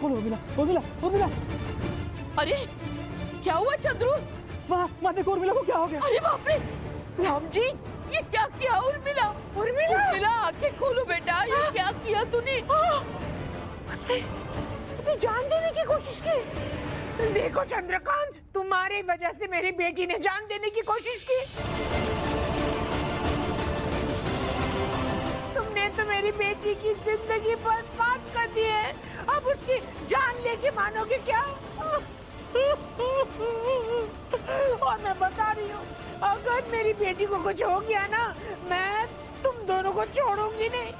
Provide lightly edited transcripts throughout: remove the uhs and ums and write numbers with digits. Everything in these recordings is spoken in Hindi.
खोलो उर्मिला, उर्मिला, उर्मिला। अरे क्या हुआ चंद्रू? माँ देखो उर्मिला को क्या हो गया? अरे बाप रे राम जी, ये क्या किया उर्मिला? उर्मिला, उर्मिला आंखें खोलो बेटा, ये क्या किया तूने? उसे अपनी जान देने की कोशिश की। देखो चंद्रकांत, तुम्हारी वजह से मेरी बेटी ने जान देने की कोशिश की। तुमने तो मेरी बेटी की जिंदगी बर्बाद कर दी है, अब उसकी जान लेके मानोगे क्या? और मैं बता रही हूँ, अगर मेरी बेटी को कुछ हो गया ना, मैं तुम दोनों को छोड़ूंगी नहीं,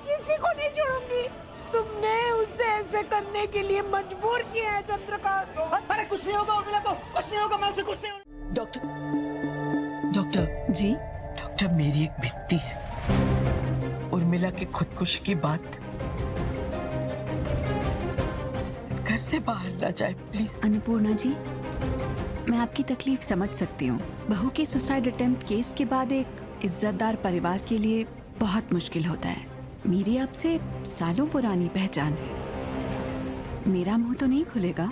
किसी को नहीं छोड़ूंगी। तुमने उसे ऐसे करने के लिए मजबूर किया है चंद्रकांत। अरे कुछ नहीं होगा उर्मिला को, कुछ नहीं होगा, मैं उसे कुछ नहीं होगा। डॉक्टर जी डॉक्टर, मेरी एक विनती है, उर्मिला की खुदकुशी की बात इस घर से बाहर ना जाए प्लीज। अन्नपूर्णा जी, मैं आपकी तकलीफ समझ सकती हूँ। बहू के सुसाइड अटेम्प्ट केस के बाद एक इज्जतदार परिवार के लिए बहुत मुश्किल होता है। मेरी आपसे सालों पुरानी पहचान है, मेरा मुंह तो नहीं खुलेगा,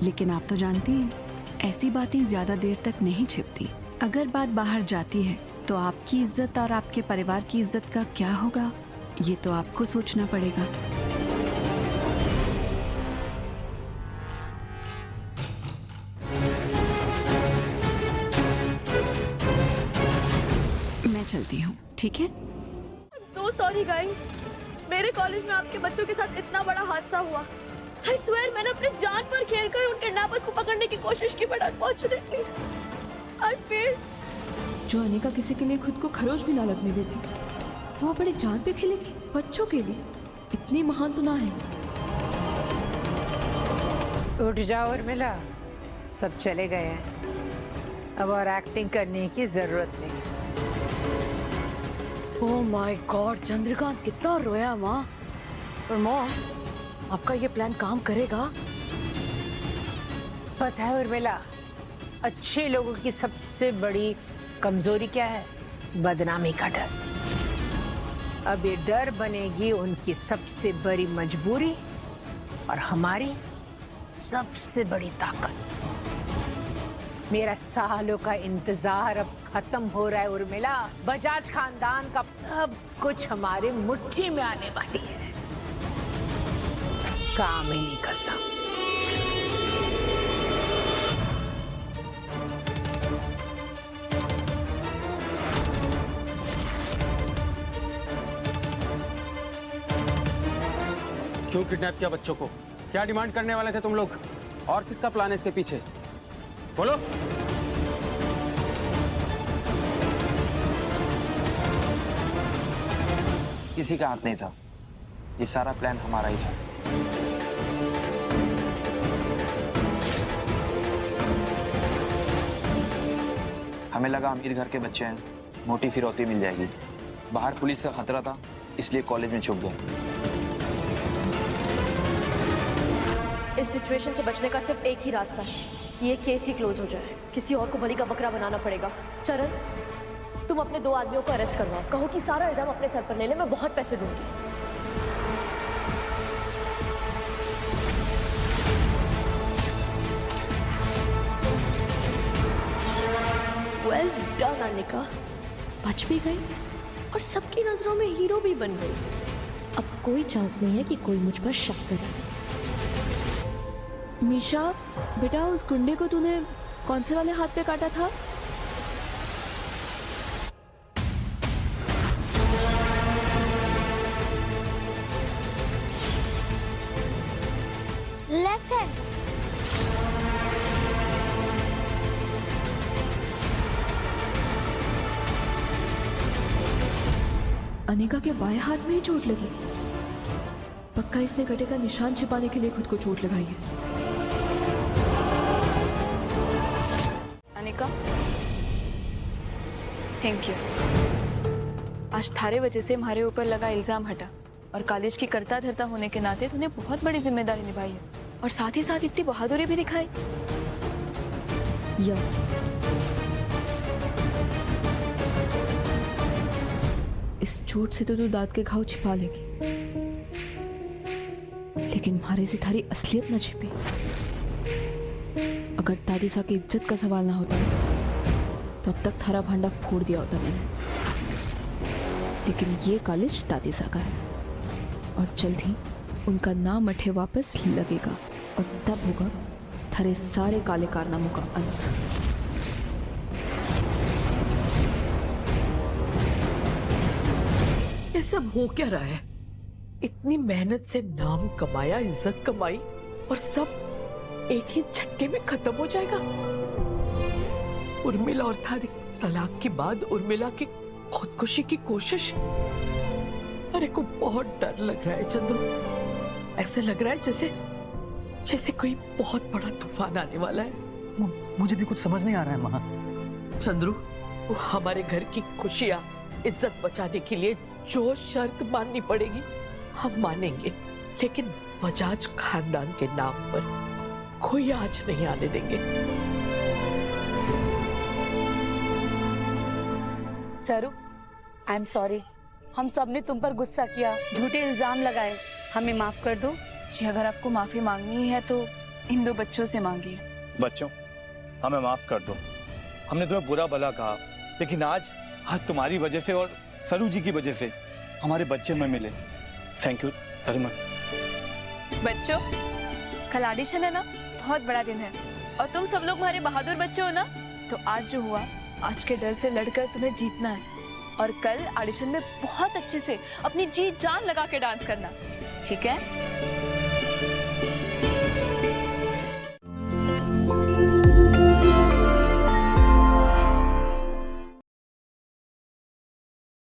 लेकिन आप तो जानती हैं ऐसी बातें ज्यादा देर तक नहीं छिपती। अगर बात बाहर जाती है तो आपकी इज्जत और आपके परिवार की इज्जत का क्या होगा, ये तो आपको सोचना पड़ेगा। मैं चलती हूँ, ठीक है? So sorry guys, मेरे कॉलेज में आपके बच्चों के साथ इतना बड़ा हादसा हुआ। I swear मैंने अपने जान पर खेलकर उन किडनैपर्स को पकड़ने की कोशिश की, but unfortunately I failed। जो अनिका किसी के लिए खुद को खरोच भी ना लगने देती, वो अपनी जान पे खेलेगी बच्चों के लिए। इतनी महान तो ना है। उठ जाओ उर्मिला, सब चले गए हैं, अब और एक्टिंग करने की जरूरत नहीं। ओह माय गॉड, चंद्रकांत कितना रोया माँ। और माँ, आपका ये प्लान काम करेगा? पता है उर्मिला, अच्छे लोगों की सबसे बड़ी कमजोरी क्या है? बदनामी का डर। अब ये डर बनेगी उनकी सबसे बड़ी मजबूरी और हमारी सबसे बड़ी ताकत। मेरा सालों का इंतजार अब खत्म हो रहा है उर्मिला। बजाज खानदान का सब कुछ हमारे मुट्ठी में आने वाली है। कामिनी कसम। क्यों किडनैप किया बच्चों को? क्या डिमांड करने वाले थे तुम लोग? और किसका प्लान है इसके पीछे? बोलो। किसी का हाथ नहीं था, ये सारा प्लान हमारा ही था। हमें लगा अमीर घर के बच्चे हैं, मोटी फिरौती मिल जाएगी। बाहर पुलिस का खतरा था, इसलिए कॉलेज में छुप गए। इस सिचुएशन से बचने का सिर्फ एक ही रास्ता है कि ये केस ही क्लोज हो जाए। किसी और को बलि का बकरा बनाना पड़ेगा। चरण, तुम अपने 2 आदमियों को अरेस्ट करवाओ, कहो कि सारा इल्जाम अपने सर पर ले ले, मैं बहुत पैसे दूंगी। वेल डन अनिका, बच भी गई और सबकी नजरों में हीरो भी बन गई। अब कोई चांस नहीं है कि कोई मुझ पर शक करे। मीशा बेटा, उस गुंडे को तूने कौन से वाले हाथ पे काटा था? Left hand. अनिका के बाएं हाथ में ही चोट लगी। पक्का इसने गड्ढे का निशान छिपाने के लिए खुद को चोट लगाई है। Anika, thank you. आज थारे वजह से हमारे ऊपर लगा इल्जाम हटा और कॉलेज की करता धरता होने के नाते तूने बहुत बड़ी जिम्मेदारी निभाई है और साथ ही साथ इतनी बहादुरी भी दिखाई। या इस चोट से तो तू दांत के घाव छिपा लेगी, लेकिन मारे से थारी असलियत न छिपी। अगर दादीसा की इज्जत का सवाल ना होता तो अब तक थारा भांडा फोड़ दिया होता मैंने। लेकिन ये कॉलेज दादीसा का है और जल्द ही उनका नाम मठे वापस लगेगा और तब होगा थारे सारे काले कारनामों का अंत। ये सब हो क्या रहा है? इतनी मेहनत से नाम कमाया, इज्जत कमाई और सब एक ही झटके में खत्म हो जाएगा। उर्मिला और थारी तलाक के बाद उर्मिला की खुदकुशी की कोशिश। अरे को बहुत डर लग रहा है चंद्रू। ऐसे लग रहा है जैसे कोई बहुत बड़ा तूफान आने वाला है। मुझे भी कुछ समझ नहीं आ रहा है माँ। चंद्रू, वो हमारे घर की खुशियां, इज्जत बचाने के लिए जो शर्त माननी पड़ेगी हम मानेंगे, लेकिन बजाज खानदान के नाम पर कोई आज नहीं आने देंगे। सरू, आई एम सॉरी। हम सब ने तुम पर गुस्सा किया, झूठे इल्जाम लगाए, हमें माफ कर दो। जी अगर आपको माफी मांगनी है तो इन दो बच्चों से मांगिए। बच्चों, हमें माफ कर दो। हमने तुम्हें बुरा भला कहा, लेकिन आज तुम्हारी वजह से और सरू जी की वजह से हमारे बच्चे में मिले। Thank you very much. बच्चों, कल ऑडिशन है ना, बहुत बड़ा दिन है और तुम सब लोग हमारे बहादुर बच्चे हो ना, तो आज जो हुआ, आज के डर से लड़कर तुम्हें जीतना है और कल ऑडिशन में बहुत अच्छे से अपनी जी जान लगा के डांस करना, ठीक है?